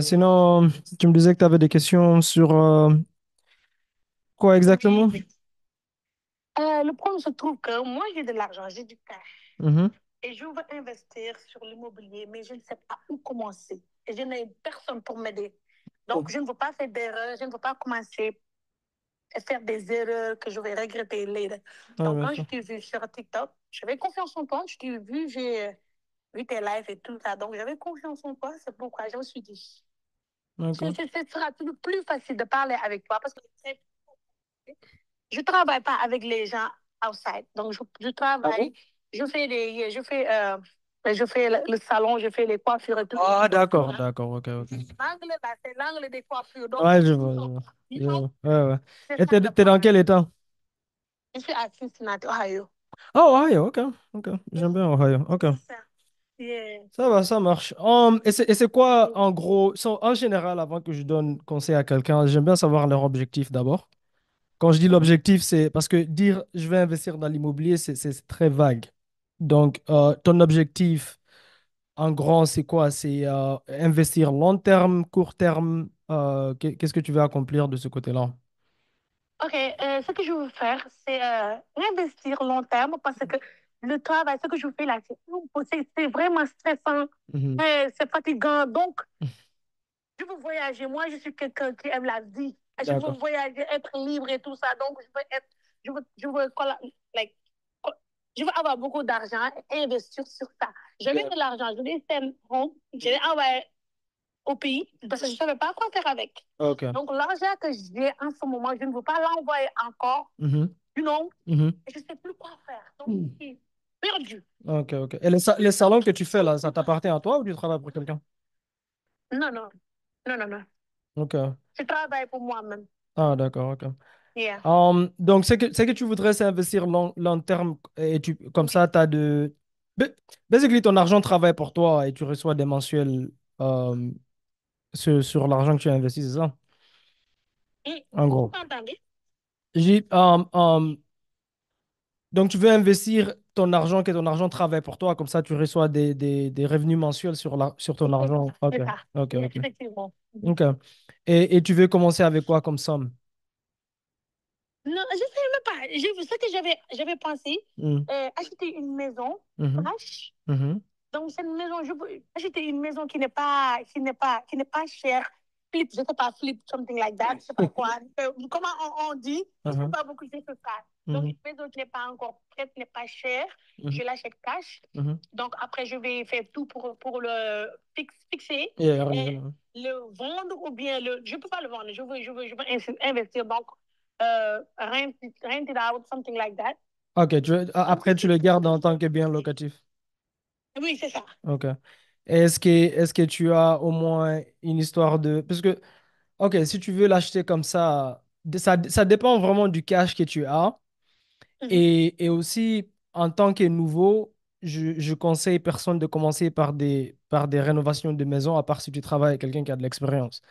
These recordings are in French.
Sinon, tu me disais que tu avais des questions sur quoi exactement? Oui. Le problème se trouve que moi, j'ai de l'argent, j'ai du cash. Mhm. Et je veux investir sur l'immobilier, mais je ne sais pas où commencer. Et je n'ai personne pour m'aider. Donc, je ne veux pas faire d'erreurs, je ne veux pas commencer à faire des erreurs que je vais regretter later. Ouais, Donc, bien quand je sûr. t'ai vu sur TikTok, j'avais confiance en toi. Je t'ai vu, j'ai vu tes lives et tout ça. Donc, j'avais confiance en toi. C'est pourquoi je me suis dit, D'accord. ce sera plus facile de parler avec toi parce que je travaille pas avec les gens outside. Donc, je Ah bon? travaille, je fais le salon, je fais les coiffures et tout. Ah, d'accord, d'accord, ok, ok. L'angle, là, c'est l'angle des coiffures. Donc, Ouais, je ils vois, je sont, vois. ils Je sont, vois. Ouais, ouais. c'est Et ça t'es, le t'es dans problème. quel état? Je suis à Cincinnati, Ohio. Oh, Ohio, ok, ok. J'aime bien Ohio, ok. C'est ça. Yeah. Ça va, ça marche. Et c'est quoi, en gros, en général, avant que je donne conseil à quelqu'un, j'aime bien savoir leur objectif d'abord. Quand je dis Mhm. l'objectif, c'est parce que dire je vais investir dans l'immobilier, c'est très vague. Donc, ton objectif, en grand, c'est quoi? C'est investir long terme, court terme. Qu'est-ce que tu veux accomplir de ce côté-là? OK, ce que je veux faire, c'est investir long terme parce que le travail, ce que je fais là, c'est vraiment stressant, Mhm. c'est fatigant. Donc, je veux voyager. Moi, je suis quelqu'un qui aime la vie. Je veux D'accord. voyager, être libre et tout ça. Donc, je veux, like, je veux avoir beaucoup d'argent et investir sur ça. J'avais de l'argent, je l'ai fait home, je l'ai envoyé au pays parce que je ne savais pas quoi faire avec. Ok. Donc, l'argent que j'ai en ce moment, je ne veux pas l'envoyer encore, Mhm. you know, Mhm. et je ne sais plus quoi faire. Donc, je suis perdue. Ok, ok. Et les salons que tu fais là, ça t'appartient à toi ou tu travailles pour quelqu'un? Non, non, non, non, non. Ok. Je travaille pour moi-même. Ah, d'accord, ok. Yeah. Donc, c'est que tu voudrais s'investir long terme et comme ça, Oui. tu as de. Ba- Basically, ton argent travaille pour toi et tu reçois des mensuels euh, sur l'argent que tu as investi, c'est ça? En Vous gros. m'entendez? J'ai, donc, tu veux investir ton argent, que ton argent travaille pour toi, comme ça, tu reçois des revenus mensuels sur ton C'est argent. ça, Ok, c'est ça. ok, Yeah, ok. effectivement. Ok. Et tu veux commencer avec quoi comme somme? Non, je ne sais même pas. Ce que j'avais pensé, Mhm, acheter une maison mhm, cash. mhm. Donc, cette maison, je veux acheter une maison qui n'est pas chère. Flip, je ne sais pas, flip, something like that. Je ne sais pas quoi. Comment on dit? Je ne sais Mhm, pas beaucoup de ce ça. Donc, mhm, une maison qui n'est pas encore prête, n'est pas chère. mhm, Je l'achète cash. mhm. Donc, après, je vais faire tout pour le fixer Yeah, et revenue. le vendre ou bien je ne peux pas le vendre. Je veux investir. Donc, rent it out, something like that. Ok, après tu le gardes en tant que bien locatif. Oui, c'est ça. Ok. Est-ce que tu as au moins une histoire de... Parce que, ok, si tu veux l'acheter comme ça dépend vraiment du cash que tu as. Mhm. Et aussi, en tant que nouveau, je conseille personne de commencer par des rénovations de maison, à part si tu travailles avec quelqu'un qui a de l'expérience.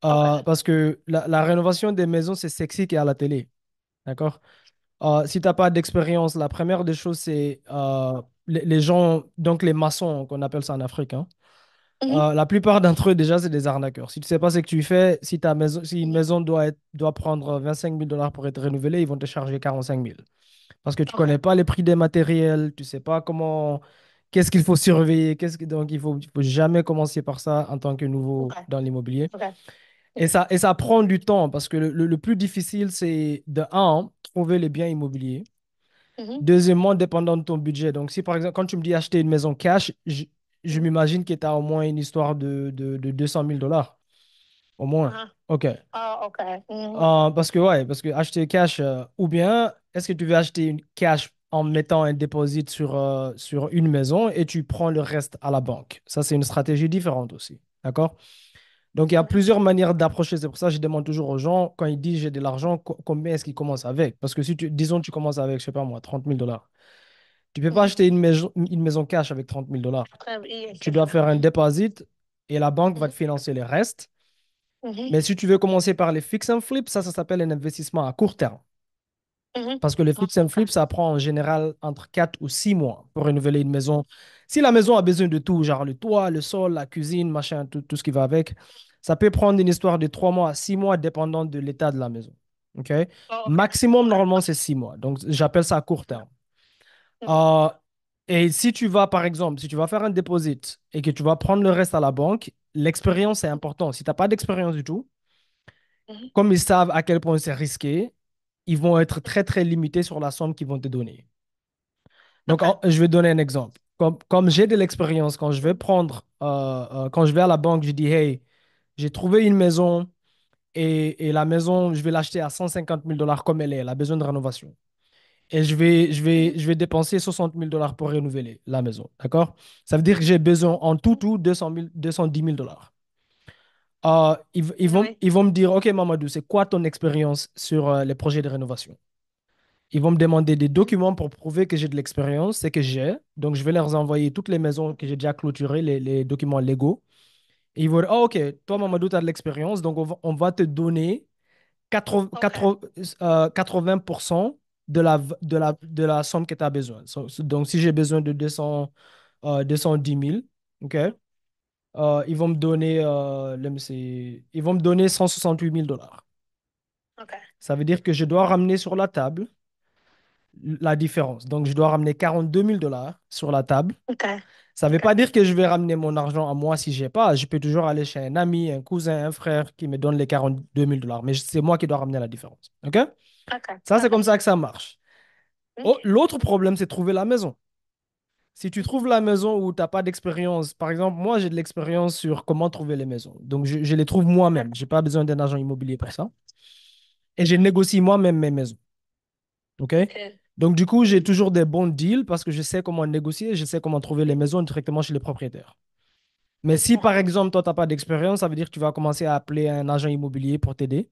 OK. Parce que la rénovation des maisons, c'est sexy qui est à la télé. D'accord? Si tu n'as pas d'expérience, la première des choses, c'est les gens, donc les maçons, qu'on appelle ça en Afrique, hein. Mhm. La plupart d'entre eux, déjà, c'est des arnaqueurs. Si tu sais pas ce que tu fais, si une maison doit prendre 25 000 $ pour être renouvelée, ils vont te charger 45 000. Parce que tu OK. connais pas les prix des matériels, tu sais pas qu'est-ce qu'il faut surveiller, donc il faut jamais commencer par ça en tant que nouveau OK. dans l'immobilier. OK. Et ça prend du temps parce que le plus difficile, c'est de un, trouver les biens immobiliers. Mhm. Deuxièmement, dépendant de ton budget. Donc, si par exemple, quand tu me dis acheter une maison cash, je Mhm. m'imagine que tu as au moins une histoire de 200 000 $ au moins. Uh-huh. OK. Oh, OK. Mhm. Parce que acheter cash, ou bien est-ce que tu veux acheter une cash en mettant un dépôt sur une maison et tu prends le reste à la banque? Ça, c'est une stratégie différente aussi. D'accord? Donc, il y a plusieurs manières d'approcher. C'est pour ça que je demande toujours aux gens, quand ils disent j'ai de l'argent, combien est-ce qu'ils commencent avec? Parce que si disons, tu commences avec, je sais pas moi, 30 000 $. Tu peux pas Mhm. acheter une maison cash avec 30 000 $. Très bien, Tu c'est dois ça. faire un deposit et la banque va Mhm. te financer le reste. Mhm. Mais si tu veux commencer par les fix and flip, ça s'appelle un investissement à court terme. Mhm. Parce que le fix and flip, ça prend en général entre 4 ou 6 mois pour renouveler une maison. Si la maison a besoin de tout, genre le toit, le sol, la cuisine, machin, tout ce qui va avec, ça peut prendre une histoire de 3 mois à 6 mois, dépendant de l'état de la maison. OK? Oh, ok. Maximum, normalement, c'est 6 mois. Donc, j'appelle ça à court terme. Mhm. Euh, et si tu vas, par exemple, si tu vas faire un deposit et que tu vas prendre le reste à la banque, l'expérience est importante. Si tu n'as pas d'expérience du tout, Mhm. comme ils savent à quel point c'est risqué, ils vont être très, très limités sur la somme qu'ils vont te donner. Donc, Ok. je vais donner un exemple. Comme j'ai de l'expérience, quand je vais prendre, quand je vais à la banque, je dis, hey, j'ai trouvé une maison et la maison, je vais l'acheter à 150 000 dollars comme elle est. Elle a besoin de rénovation. Et Mhm. je vais dépenser 60 000 dollars pour renouveler la maison. D'accord? Ça veut dire que j'ai besoin en tout 210 000 dollars. Oui. Ils vont me dire, OK, Mamadou, c'est quoi ton expérience sur les projets de rénovation? Ils vont me demander des documents pour prouver que j'ai de l'expérience, c'est que j'ai. Donc, je vais leur envoyer toutes les maisons que j'ai déjà clôturées, les documents légaux. Et ils vont dire, oh, OK, toi, Mamadou, tu as de l'expérience, donc on va te donner Ok. 80% de la somme que tu as besoin. Donc, si j'ai besoin de 210 000, OK, ils vont me donner, let me see, ils vont me donner 168 000 dollars. Ok. Ça veut dire que je dois ramener sur la table la différence. Donc, je dois ramener 42 000 dollars sur la table. Ok. Ça ne veut Ok. pas dire que je vais ramener mon argent à moi si j'ai pas. Je peux toujours aller chez un ami, un cousin, un frère qui me donne les 42 000 dollars. Mais c'est moi qui dois ramener la différence. OK? Ok. Ça, c'est Ok. comme ça que ça marche. Ok. Oh, l'autre problème, c'est trouver la maison. Si tu trouves la maison où tu n'as pas d'expérience, par exemple, moi, j'ai de l'expérience sur comment trouver les maisons. Donc, je les trouve moi-même. Je n'ai pas besoin d'un agent immobilier pour ça. Et je négocie moi-même mes maisons. OK? Ok. Donc, du coup, j'ai toujours des bons deals parce que je sais comment négocier, je sais comment trouver les maisons directement chez les propriétaires. Mais si, Ok. par exemple, toi, tu n'as pas d'expérience, ça veut dire que tu vas commencer à appeler un agent immobilier pour t'aider.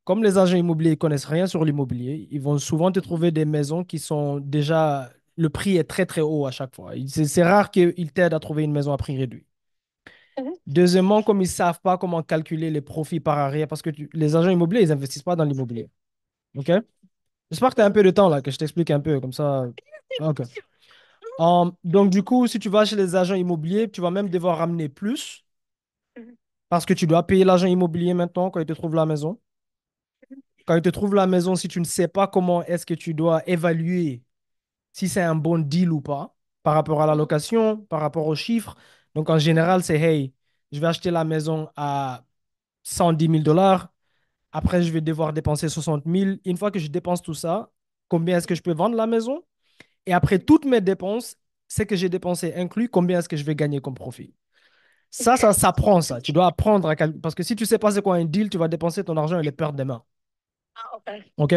Comme les agents immobiliers ne connaissent rien sur l'immobilier, ils vont souvent te trouver des maisons qui sont déjà... Le prix est très, très haut à chaque fois. C'est rare qu'ils t'aident à trouver une maison à prix réduit. Mhm. Deuxièmement, comme ils ne savent pas comment calculer les profits par arrière, parce que les agents immobiliers, ils n'investissent pas dans l'immobilier. OK? J'espère que tu as un peu de temps là, que je t'explique un peu, comme ça. OK. Donc, du coup, si tu vas chez les agents immobiliers, tu vas même devoir ramener plus Mhm. parce que tu dois payer l'agent immobilier maintenant quand il te trouve la maison. Quand il te trouve la maison, si tu ne sais pas comment est-ce que tu dois évaluer si c'est un bon deal ou pas par rapport à la Mhm. location, par rapport aux chiffres. Donc, en général, c'est, hey, je vais acheter la maison à 110 000 dollars. Après, je vais devoir dépenser 60 000. Une fois que je dépense tout ça, combien est-ce que je peux vendre la maison? Et après toutes mes dépenses, c'est que j'ai dépensé inclus, combien est-ce que je vais gagner comme profit? Ça Ok. s'apprend, ça. Tu dois apprendre Parce que si tu sais pas c'est quoi un deal, tu vas dépenser ton argent et les perdre demain. Ah, ok. OK?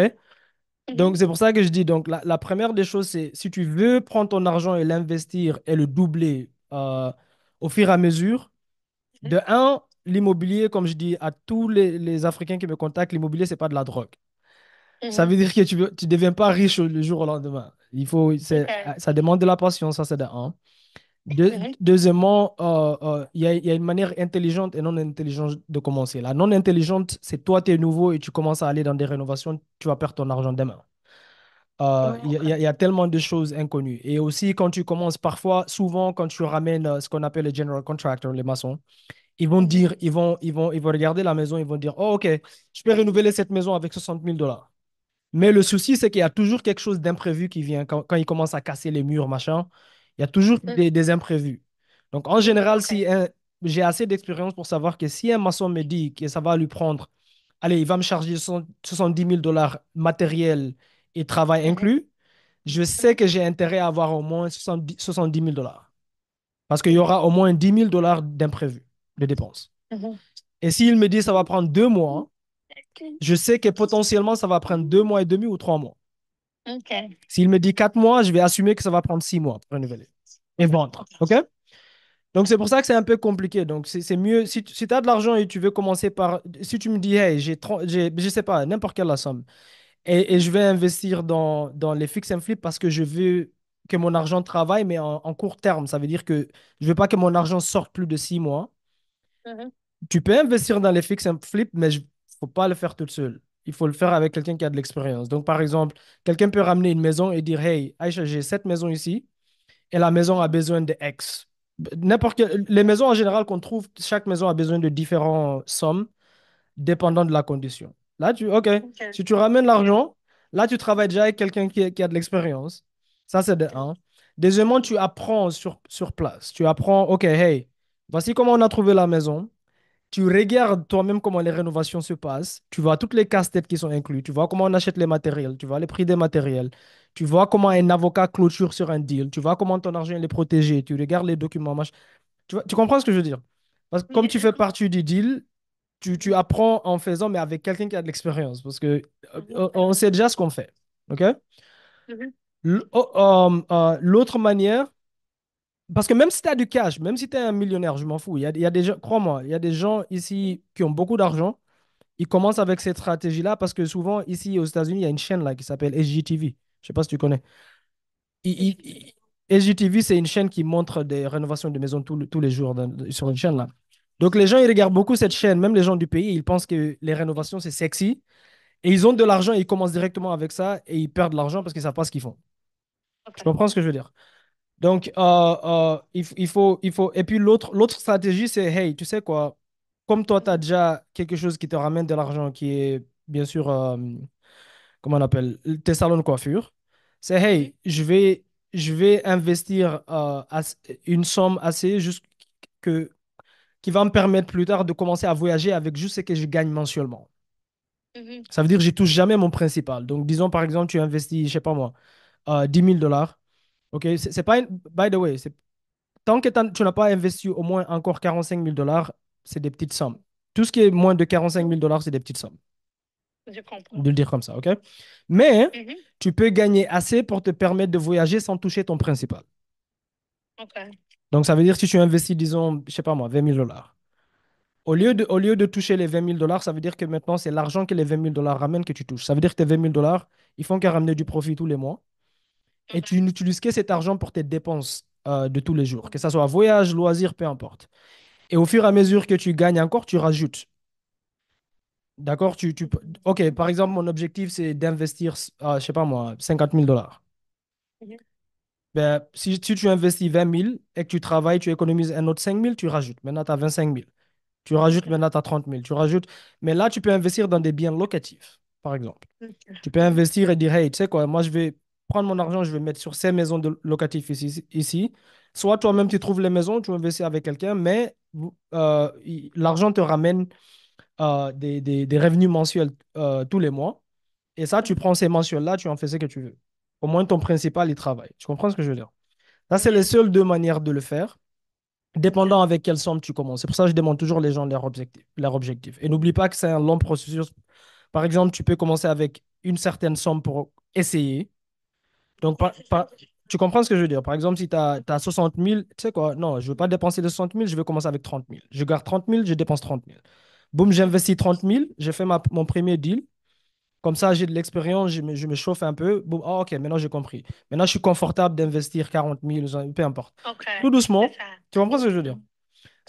Donc, Mhm. c'est pour ça que je dis, donc, la première des choses, c'est si tu veux prendre ton argent et l'investir et le doubler au fur et à mesure, Mhm. de un, l'immobilier, comme je dis à tous les Africains qui me contactent, l'immobilier, c'est pas de la drogue. Ça Mhm. veut dire que tu deviens pas riche le jour au lendemain. Ok. Ça demande de la patience, ça c'est de un. Mhm. Deuxièmement, il y a une manière intelligente et non intelligente de commencer. La non intelligente, c'est toi, tu es nouveau et tu commences à aller dans des rénovations, tu vas perdre ton argent demain. Ok. Il y a tellement de choses inconnues. Et aussi, quand tu commences, parfois, souvent, quand tu ramènes ce qu'on appelle les general contractors, les maçons, ils vont Mhm. dire, ils vont regarder la maison, ils vont dire, oh, OK, je peux renouveler cette maison avec 60 000 dollars. Mais le souci, c'est qu'il y a toujours quelque chose d'imprévu qui vient quand ils commencent à casser les murs, machin. Il y a toujours Mhm. des imprévus. Donc, en général, Ok. j'ai assez d'expérience pour savoir que si un maçon me dit que ça va lui prendre, allez, il va me charger 70 000 dollars matériel et travail Mhm. inclus, je sais Mhm. que j'ai intérêt à avoir au moins 70 000 dollars. Parce qu'il y Ok. aura au moins 10 000 dollars d'imprévus, de dépenses. Mhm. Et s'il me dit ça va prendre 2 mois, Ok. je sais que potentiellement ça va prendre 2 mois et demi ou 3 mois. Ok. S'il me dit 4 mois, je vais assumer que ça va prendre 6 mois pour renouveler et vendre. OK? Donc, c'est pour ça que c'est un peu compliqué. Donc, c'est mieux. Si tu as de l'argent et tu veux commencer par. Si tu me dis, hey, je sais pas, n'importe quelle la somme, et je vais investir dans les fix and flip parce que je veux que mon argent travaille, mais en court terme. Ça veut dire que je veux pas que mon argent sorte plus de 6 mois. Mhm. Tu peux investir dans les fix and flip, mais il faut pas le faire tout seul. il faut le faire avec quelqu'un qui a de l'expérience. Donc, par exemple, quelqu'un peut ramener une maison et dire, Hey, Aïcha, j'ai cette maison ici et la maison a besoin de X. Les maisons en général qu'on trouve, chaque maison a besoin de différentes sommes dépendant de la condition. Là, OK, Ok. si tu ramènes l'argent, là, tu travailles déjà avec quelqu'un qui a de l'expérience. Ça, c'est de un. Deuxièmement, tu apprends sur place. Tu apprends, OK, hey, voici comment on a trouvé la maison. Tu regardes toi-même comment les rénovations se passent. Tu vois toutes les casse-têtes qui sont inclus. Tu vois comment on achète les matériels. Tu vois les prix des matériels. Tu vois comment un avocat clôture sur un deal. Tu vois comment ton argent il est protégé. Tu regardes les documents. Tu comprends ce que je veux dire? Parce que comme Oui, tu je fais comprends. partie du deal, tu apprends en faisant, mais avec quelqu'un qui a de l'expérience. Parce que Mhm. on sait déjà ce qu'on fait. OK? Mhm. L'autre manière, parce que même si tu as du cash, même si tu es un millionnaire, je m'en fous. Il y a des gens, crois-moi, il y a des gens ici qui ont beaucoup d'argent. Ils commencent avec cette stratégie-là parce que souvent, ici aux États-Unis, il y a une chaîne là qui s'appelle SGTV. Je sais pas si tu connais. SGTV, c'est une chaîne qui montre des rénovations de maisons tous les jours sur une chaîne là. Donc les gens, ils regardent beaucoup cette chaîne, même les gens du pays, ils pensent que les rénovations, c'est sexy. Et ils ont de l'argent, ils commencent directement avec ça et ils perdent de l'argent parce qu'ils ne savent pas ce qu'ils font. Tu Ok. comprends ce que je veux dire? Donc, il faut. Et puis l'autre stratégie, c'est, hey, tu sais quoi, comme toi, tu as déjà quelque chose qui te ramène de l'argent, qui est bien sûr, comment on appelle, tes salons de coiffure, c'est, Mhm. hey, je vais investir une somme assez juste que, qui va me permettre plus tard de commencer à voyager avec juste ce que je gagne mensuellement. Mhm. Ça veut dire que je touche jamais mon principal. Donc, disons, par exemple, tu investis, je sais pas moi, 10 000 dollars. OK, c'est pas, by the way, tant que tu n'as pas investi au moins encore 45 000 dollars, c'est des petites sommes. Tout ce qui est moins de 45 000 dollars, c'est des petites sommes. Je comprends. De le dire comme ça, OK? Mais Mhm. tu peux gagner assez pour te permettre de voyager sans toucher ton principal. Ok. Donc, ça veut dire que si tu investis, disons, je sais pas moi, 20 000 dollars. Au lieu de toucher les 20 000 dollars, ça veut dire que maintenant, c'est l'argent que les 20 000 dollars ramènent que tu touches. Ça veut dire que tes 20 000 dollars, ils font qu'à ramener du profit tous les mois. Et tu Ok. n'utilises que cet argent pour tes dépenses de tous les jours, que ce soit voyage, loisir, peu importe. Et au fur et à mesure que tu gagnes encore, tu rajoutes. D'accord? Ok, par exemple, mon objectif, c'est d'investir, je sais pas moi, 50 000 dollars. Mhm. Ben, si tu investis 20 000 et que tu travailles, tu économises un autre 5 000, tu rajoutes. Maintenant, tu as 25 000. Tu rajoutes, Ok. maintenant, tu as 30 000. Tu rajoutes. Mais là, tu peux investir dans des biens locatifs, par exemple. Ok. Tu peux investir et dire, hey, tu sais quoi, moi, je vais prendre mon argent, je vais mettre sur ces maisons locatives ici. Soit toi-même, tu trouves les maisons, tu investis avec quelqu'un, mais l'argent te ramène des revenus mensuels tous les mois. Et ça, tu Mhm. prends ces mensuels-là, tu en fais ce que tu veux. Au moins, ton principal, il travaille. Tu comprends ce que je veux dire? Ça, c'est les Yeah. seules deux manières de le faire, Ok. dépendant avec quelle somme tu commences. C'est pour ça que je demande toujours les gens leur objectif, leur objectif. Et n'oublie pas que c'est un long processus. Par exemple, tu peux commencer avec une certaine somme pour essayer. Donc, Yeah, c'est ça. tu comprends ce que je veux dire? Par exemple, si tu as 60 000, tu sais quoi? Non, je ne veux pas dépenser les 60 000, je vais commencer avec 30 000. Je garde 30 000, je dépense 30 000. Boum, j'investis 30 000, j'ai fait mon premier deal. Comme ça, j'ai de l'expérience, je me chauffe un peu. Boum, ah, ok, maintenant j'ai compris. Maintenant, je suis confortable d'investir 40 000, peu importe. Ok. Tout C'est doucement, ça. tu comprends ce que je veux dire?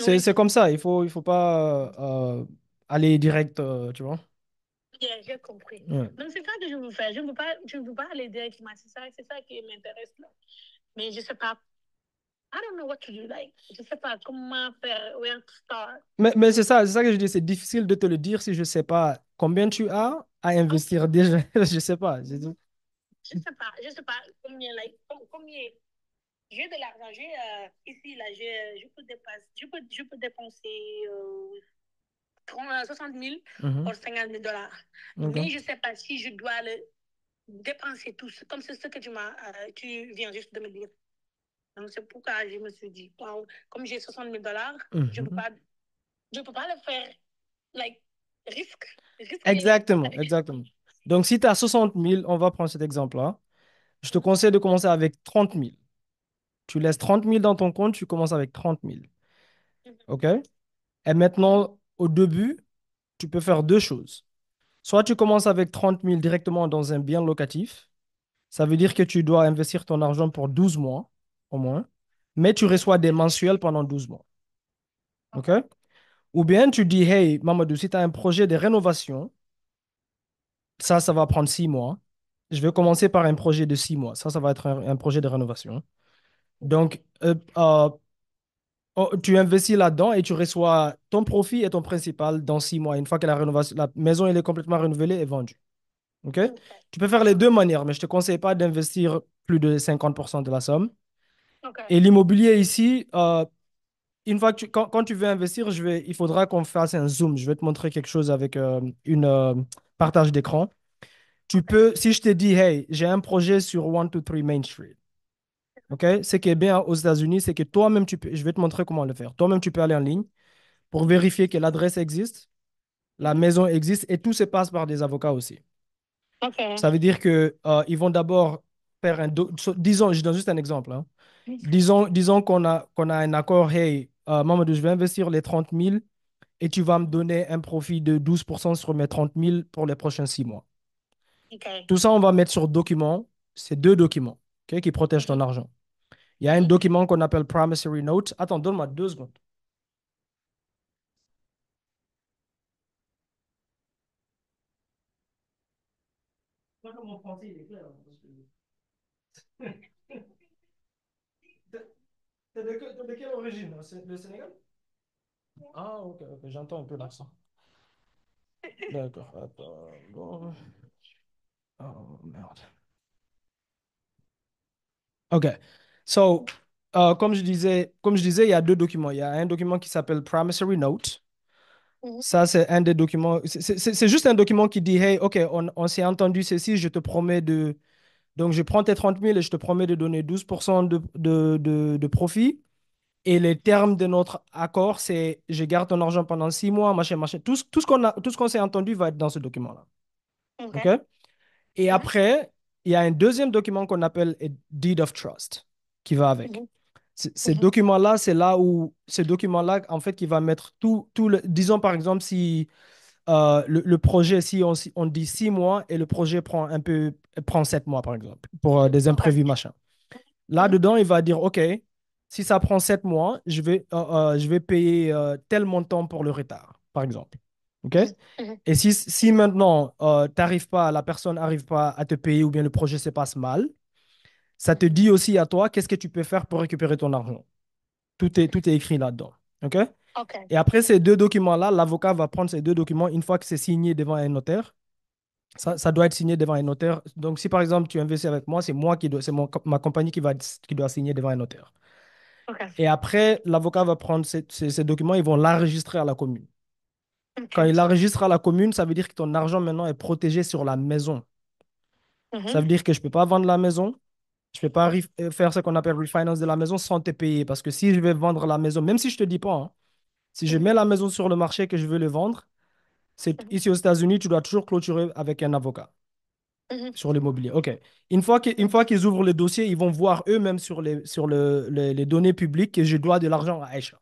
Oui. C'est comme ça, il faut pas aller direct, tu vois? Yeah, j'ai compris. Ouais. Donc, c'est ça que je veux faire. Je ne veux pas aller directement. C'est ça qui m'intéresse là. Mais je ne sais pas. I don't know what to do. Like, je ne sais pas comment faire, where to start. Mais c'est ça que je dis, c'est difficile de te le dire si je ne sais pas combien tu as à Ok. investir déjà. Je ne sais pas. Je sais pas combien, like, combien. J'ai de l'argent. Ici, là, je peux dépenser 60 000 ou Mhm. 50 000 dollars. Mais Ok. je ne sais pas si je dois le dépenser tout, comme c'est ce que tu viens juste de me dire. Donc, c'est pourquoi je me suis dit, wow, comme j'ai 60 000 dollars, je ne peux Mhm. pas, je peux pas le faire, like, risque, risquer. Exactement, exactement. Donc, si tu as 60 000, on va prendre cet exemple-là. Je te Mhm. conseille de commencer avec 30 000. Tu laisses 30 000 dans ton compte, tu commences avec 30 000. OK? Et maintenant, au début, tu peux faire deux choses. Soit tu commences avec 30 000 directement dans un bien locatif. Ça veut dire Mhm. que tu dois investir ton argent pour 12 mois, au moins. Mais tu Mhm. reçois des mensuels pendant 12 mois. OK? OK. Ou bien tu dis, hey, Mamadou, si tu as un projet de rénovation, Ça va prendre 6 mois. Je vais commencer par un projet de 6 mois. Ça va être un projet de rénovation. Donc, tu investis là-dedans et tu reçois ton profit et ton principal dans 6 mois, une fois que la maison elle est complètement renouvelée et vendue. OK? Ok. Tu peux faire les deux manières, mais je ne te conseille pas d'investir plus de 50% de la somme. Ok. Et l'immobilier ici, une fois que quand tu veux investir, il faudra qu'on fasse un zoom. Je vais te montrer quelque chose avec une partage d'écran. Tu Ok. peux, si je te dis, hey, j'ai un projet sur 123 Main Street, OK? Ce qui est bien aux États-Unis, c'est que toi-même, je vais te montrer comment le faire. Toi-même, tu peux aller en ligne pour vérifier que l'adresse existe, la Mhm. maison existe et tout se passe par des avocats aussi. Ok. Ça veut dire que ils vont d'abord faire disons, je donne juste un exemple, hein. Disons qu'on a un accord, hey, Mamadou, je vais investir les 30 000 et tu vas me donner un profit de 12% sur mes 30 000 pour les prochains 6 mois. Ok. Tout ça, on va mettre sur document. C'est deux documents, OK, qui protègent ton Mhm. argent. Il y a un Mhm. document qu'on appelle Promissory Note. Attends, donne-moi 2 secondes. Pas que mon français, il est clair, hein, parce que- T'es de quelle origine? Hein? C'est le Sénégal? Ah, ok, ok, j'entends un peu l'accent. D'accord, attends. Bon. Oh, merde. OK. So, comme je disais, il y a deux documents. Il y a un document qui s'appelle Promissory Note. Mhm. Ça, c'est un des documents. C'est juste un document qui dit, hey, OK, on s'est entendu ceci, je te promets de. Donc, je prends tes 30 000 et je te promets de donner 12% de profit. Et les termes de notre accord, c'est je garde ton argent pendant 6 mois, machin, machin. Tout ce qu'on s'est entendu va être dans ce document-là. OK? Ok. Et Mhm. après, il y a un deuxième document qu'on appelle a Deed of Trust qui va avec. Mhm. Ces Mhm. documents-là, c'est là où ce document-là, en fait, qui va mettre tout disons par exemple, si le projet, si on dit 6 mois et le projet prend 7 mois, par exemple, pour des Ok. imprévus, machin. Mhm. Là-dedans, il va dire, OK, si ça prend 7 mois, je vais payer tel montant pour le retard, par exemple. OK? Mhm. Mhm. Et si maintenant, la personne n'arrive pas à te payer ou bien le projet se passe mal, ça te dit aussi à toi qu'est-ce que tu peux faire pour récupérer ton argent. Tout est écrit là-dedans. OK? Ok. Et après ces deux documents-là, l'avocat va prendre ces deux documents une fois que c'est signé devant un notaire. Ça doit être signé devant un notaire. Donc, si par exemple tu investis avec moi, c'est ma compagnie qui doit signer devant un notaire. Ok. Et après, l'avocat va prendre ces documents, ils vont l'enregistrer à la commune. Quand Ok. il l'enregistre à la commune, ça veut dire que ton argent maintenant est protégé sur la maison. Ça Mhm. veut dire que je ne peux pas vendre la maison, je ne peux pas faire ce qu'on appelle refinance de la maison sans te payer. Parce que si je vais vendre la maison, même si je ne te dis pas, hein, si je Mhm. mets la maison sur le marché que je veux le vendre, Mhm. ici aux États-Unis, tu dois toujours clôturer avec un avocat Mhm. sur l'immobilier. OK. Une fois qu'ils ouvrent le dossier, ils vont voir eux-mêmes sur les données publiques que je dois de l'argent à Aïcha.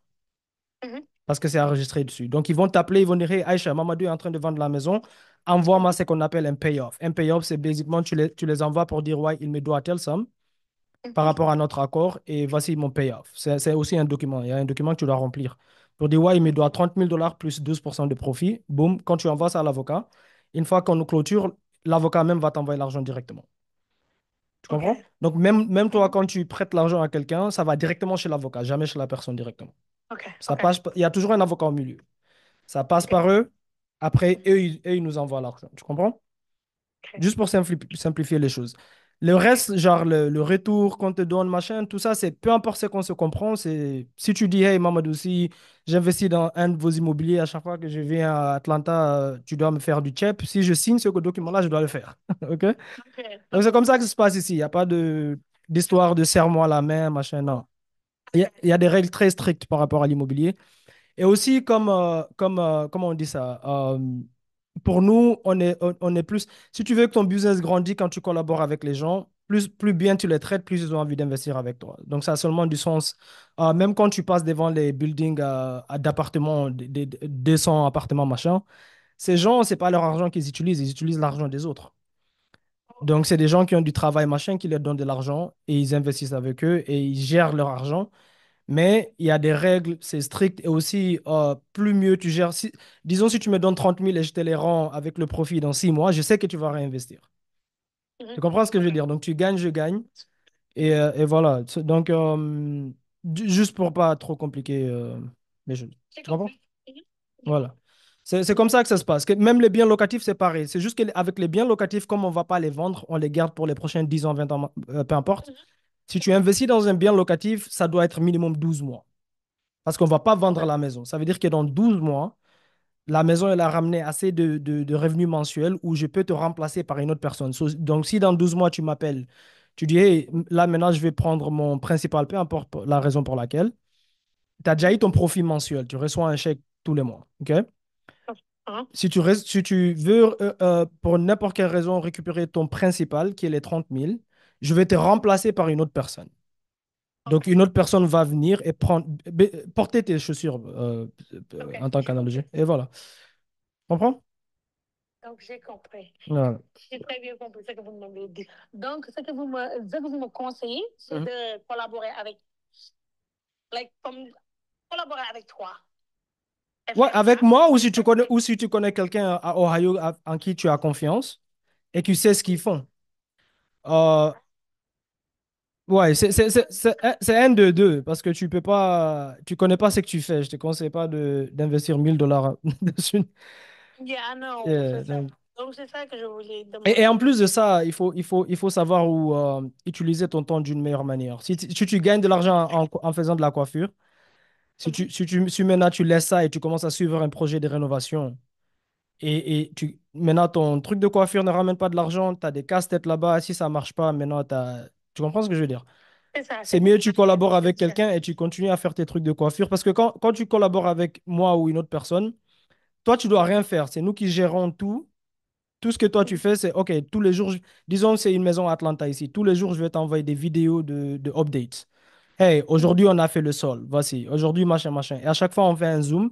Mhm. Parce que c'est enregistré dessus. Donc, ils vont t'appeler, ils vont dire, hey, Aïcha, Mamadou est en train de vendre la maison. Envoie-moi ce qu'on appelle un payoff. Un payoff, c'est basiquement, tu les envoies pour dire, ouais, il me doit telle somme par Mhm. rapport à notre accord et voici mon payoff. C'est aussi un document. Il y a un document que tu dois remplir pour dire, ouais, il me doit 30 000 $ plus 12% de profit. Boum, quand tu envoies ça à l'avocat, une fois qu'on nous clôture, l'avocat même va t'envoyer l'argent directement. Tu Ok. comprends? Donc, même toi, Mhm. quand tu prêtes l'argent à quelqu'un, ça va directement chez l'avocat, jamais chez la personne directement. Ok. Ça Ok. passe, il y a toujours un avocat au milieu. Ça passe Ok. par eux. Après, Mhm. eux, ils nous envoient l'argent. Tu comprends? Ok. Juste pour simplifier les choses. Le reste, genre le retour qu'on te donne, machin, tout ça, c'est peu importe ce qu'on se comprend. C'est si tu dis, hey Mamadou, si j'investis dans un de vos immobiliers, à chaque fois que je viens à Atlanta, tu dois me faire du chep. Si je signe ce document-là, je dois le faire. OK? Ok. Donc c'est Ok. comme ça que ça se passe ici. Il n'y a pas d'histoire de serre-moi la main, machin, non. Il y a des règles très strictes par rapport à l'immobilier. Et aussi, comment on dit ça, pour nous, on est plus. Si tu veux que ton business grandisse quand tu collabores avec les gens, plus bien tu les traites, plus ils ont envie d'investir avec toi. Donc, ça a seulement du sens. Même quand tu passes devant les buildings d'appartements, des 200 appartements, machin, ces gens, c'est pas leur argent qu'ils utilisent, ils utilisent l'argent des autres. Donc, c'est des gens qui ont du travail, machin, qui leur donnent de l'argent et ils investissent avec eux et ils gèrent leur argent. Mais il y a des règles, c'est strict. Et aussi, plus mieux tu gères. Disons, si tu me donnes 30 000 et je te les rends avec le profit dans 6 mois, je sais que tu vas réinvestir. Tu Mhm. comprends ce que je veux OK. dire? Donc, tu gagnes, je gagne. Et voilà. Donc, juste pour pas trop compliquer les choses. J'ai Tu comprends? compris. Mhm. J'ai Voilà. compris. C'est comme ça que ça se passe. Même les biens locatifs, c'est pareil. C'est juste qu'avec les biens locatifs, comme on ne va pas les vendre, on les garde pour les prochains 10 ans, 20 ans, peu importe. Mhm. Si tu OK. investis dans un bien locatif, ça doit être minimum 12 mois. Parce qu'on ne va pas vendre OK. la maison. Ça veut dire que dans 12 mois, la maison, elle a ramené assez de revenus mensuels où je peux te remplacer par une autre personne. Donc, si dans 12 mois, tu m'appelles, tu dis, hey, là, maintenant, je vais prendre mon principal, peu importe la raison pour laquelle, tu as déjà Mhm. eu ton profit mensuel. Tu reçois un chèque tous les mois. OK? Mhm. Si tu veux, pour n'importe quelle raison, récupérer ton principal, qui est les 30 000, je vais te remplacer par une autre personne. Donc, OK. une autre personne va venir et porter tes chaussures OK. en tant J'ai qu'analogie. compris. Et voilà. Comprends? Donc, j'ai compris. Voilà. J'ai très bien compris ce que vous m'avez dit. Donc, ce que vous me conseillez, c'est Mhm. de collaborer avec, comme collaborer avec toi et Ouais, faire avec ça. moi ou si tu connais quelqu'un à Ohio en qui tu as confiance et qui sait ce qu'ils font. Euh, ouais, c'est un de deux parce que tu connais pas ce que tu fais. Je te conseille pas d'investir 1 000 $ dessus. Yeah, I know, Yeah, c'est ça. Donc, c'est ça que je voulais et en demander. plus de ça, il faut savoir où utiliser ton temps d'une meilleure manière. Si tu gagnes de l'argent en faisant de la coiffure, Mhm. si maintenant tu laisses ça et tu commences à suivre un projet de rénovation maintenant ton truc de coiffure ne ramène pas de l'argent, tu as des casse-têtes là-bas, si ça marche pas, maintenant tu comprends ce que je veux dire? C'est ça, C'est c'est mieux tu compliqué. collabores avec quelqu'un et tu continues à faire tes trucs de coiffure parce que quand tu collabores avec moi ou une autre personne, toi tu dois rien faire, c'est nous qui gérons tout. Tout ce que toi tu Mhm. fais, c'est OK, tous les jours, disons c'est une maison à Atlanta ici, tous les jours je vais t'envoyer des vidéos de updates. Hey, Mhm. aujourd'hui on a fait le sol, voici, aujourd'hui machin, machin. Et à chaque fois on fait un zoom.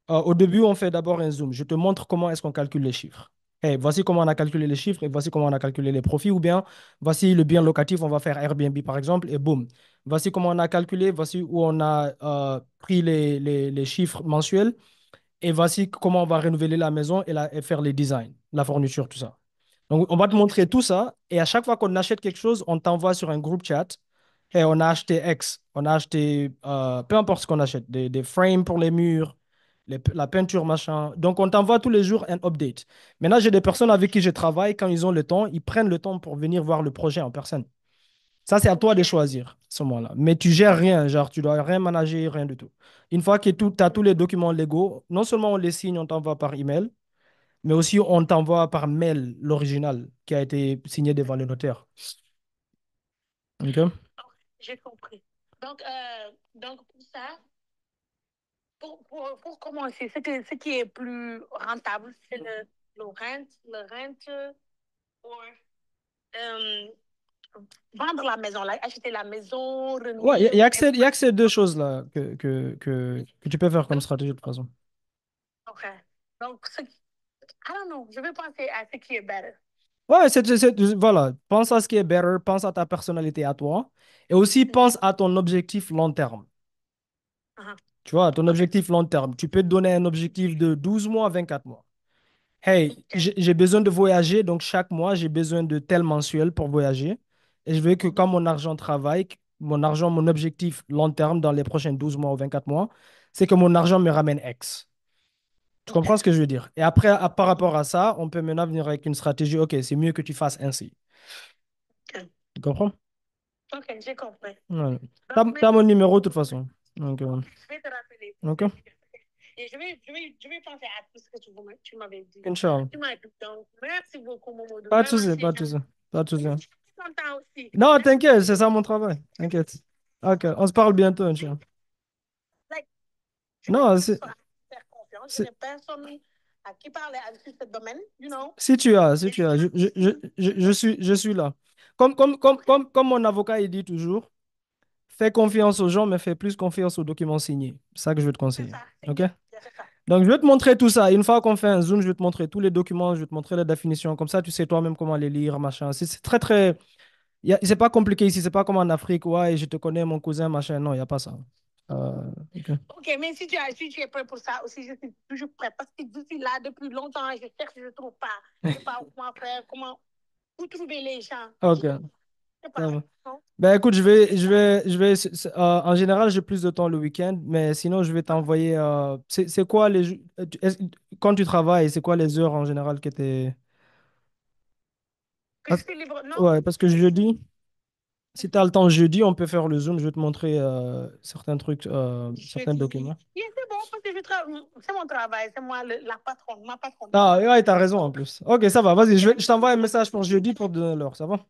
Au début, on fait d'abord un zoom. Je te montre comment est-ce qu'on calcule les chiffres. Hey, voici comment on a calculé les chiffres et voici comment on a calculé les profits. Ou bien, voici le bien locatif, on va faire Airbnb par exemple, et boum. Voici comment on a calculé, voici où on a pris les chiffres mensuels, et voici comment on va renouveler la maison et faire les designs, la fourniture, tout ça. Donc, on va te montrer tout ça, et à chaque fois qu'on achète quelque chose, on t'envoie sur un groupe chat. Hey, on a acheté X, on a acheté, peu importe ce qu'on achète, des frames pour les murs, la peinture, machin. Donc, on t'envoie tous les jours un update. Maintenant, j'ai des personnes avec qui je travaille, quand ils ont le temps, ils prennent le temps pour venir voir le projet en personne. Ça, c'est à toi de OK. choisir, à ce moment-là. Mais tu gères rien, genre, tu dois rien manager, rien du tout. Une fois que tu as tous les documents légaux, non seulement on les signe, on t'envoie par email, mais aussi on t'envoie par mail l'original qui a été signé devant le notaire. OK? OK, j'ai compris. Donc pour ça, pour commencer, ce qui est plus rentable, c'est le rent ou euh, vendre la maison, là, acheter la maison, Ouais, revenir. il y a que ces deux choses-là que tu peux faire comme Donc, stratégie de toute façon. OK. Donc, I don't know, je vais penser à ce qui est better. Ouais, voilà. Pense à ce qui est better, pense à ta personnalité à toi. Et aussi, Mhm. pense à ton objectif long terme. Uh-huh. Tu vois, ton OK. objectif long terme. Tu peux te donner un objectif de 12 mois, 24 mois. Hey, OK. j'ai besoin de voyager, donc chaque mois, j'ai besoin de tel mensuel pour voyager. Et je veux que Mhm. quand mon argent travaille, mon objectif long terme dans les prochains 12 mois ou 24 mois, c'est que mon argent me ramène X. Tu comprends OK. ce que je veux dire? Et après, par rapport à ça, on peut maintenant venir avec une stratégie. OK, c'est mieux que tu fasses ainsi. OK. Tu comprends? OK, j'ai compris. Ouais. Donc, T'as mon merci numéro de beaucoup. toute façon. Donc, OK, je vais te rappeler pour OK. vérifier. Et je vais penser à tout ce que tu m'avais dit. Inch'Allah. Tu m'as dit. Donc, merci beaucoup, Momodou. Pas de Vraiment, souci, c'est pas de souci. Pas de souci. je suis content aussi. Non, Merci t'inquiète, beaucoup. c'est ça mon travail. T'inquiète. OK, on se parle bientôt, Inch'Allah. Like, je n'ai Non, personne à faire confiance. Je c'est- n'ai personne à qui parler sur ce domaine. si Et tu as, je suis là. OK, Comme mon avocat, il dit toujours, fais confiance aux gens, mais fais plus confiance aux documents signés. C'est ça que je veux te c'est conseiller. ça. OK? C'est ça. Donc, je vais te montrer tout ça. Une fois qu'on fait un zoom, je vais te montrer tous les documents, je vais te montrer les définitions. Comme ça, tu sais toi-même comment les lire, machin. C'est très, très. C'est pas compliqué ici, c'est pas comme en Afrique. Ouais, je te connais, mon cousin, machin. Non, il n'y a pas ça. Ok. Ok, mais si tu es prêt pour ça aussi, je suis toujours prêt parce que je suis là depuis longtemps, je cherche, je ne trouve pas. Je ne sais pas comment faire, comment vous trouver les gens. Ok, Je ne sais ça pas. va. Non? Ben écoute, C'est ça. en général, j'ai plus de temps le week-end, mais sinon, je vais t'envoyer. C'est quoi quand tu travailles, c'est quoi les heures en général que t'es. Que je suis libre. Non? Ouais, parce que jeudi, si tu as le temps jeudi, on peut faire le Zoom, je vais te montrer certains trucs, Je certains dis, documents. oui, c'est bon parce que c'est mon travail, c'est moi la patronne, ma patronne. Ah, ouais, t'as raison en plus. Ok, ça va, vas-y, Il je t'envoie un message pour jeudi pour te donner l'heure, ça va?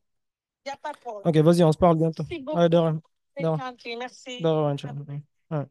n'y a pas de problème. Ok, vas-y, on se parle bientôt. Merci Ouais, beaucoup. de rien. De C'est rien. gentil. De Merci. rien, ciao. Ouais.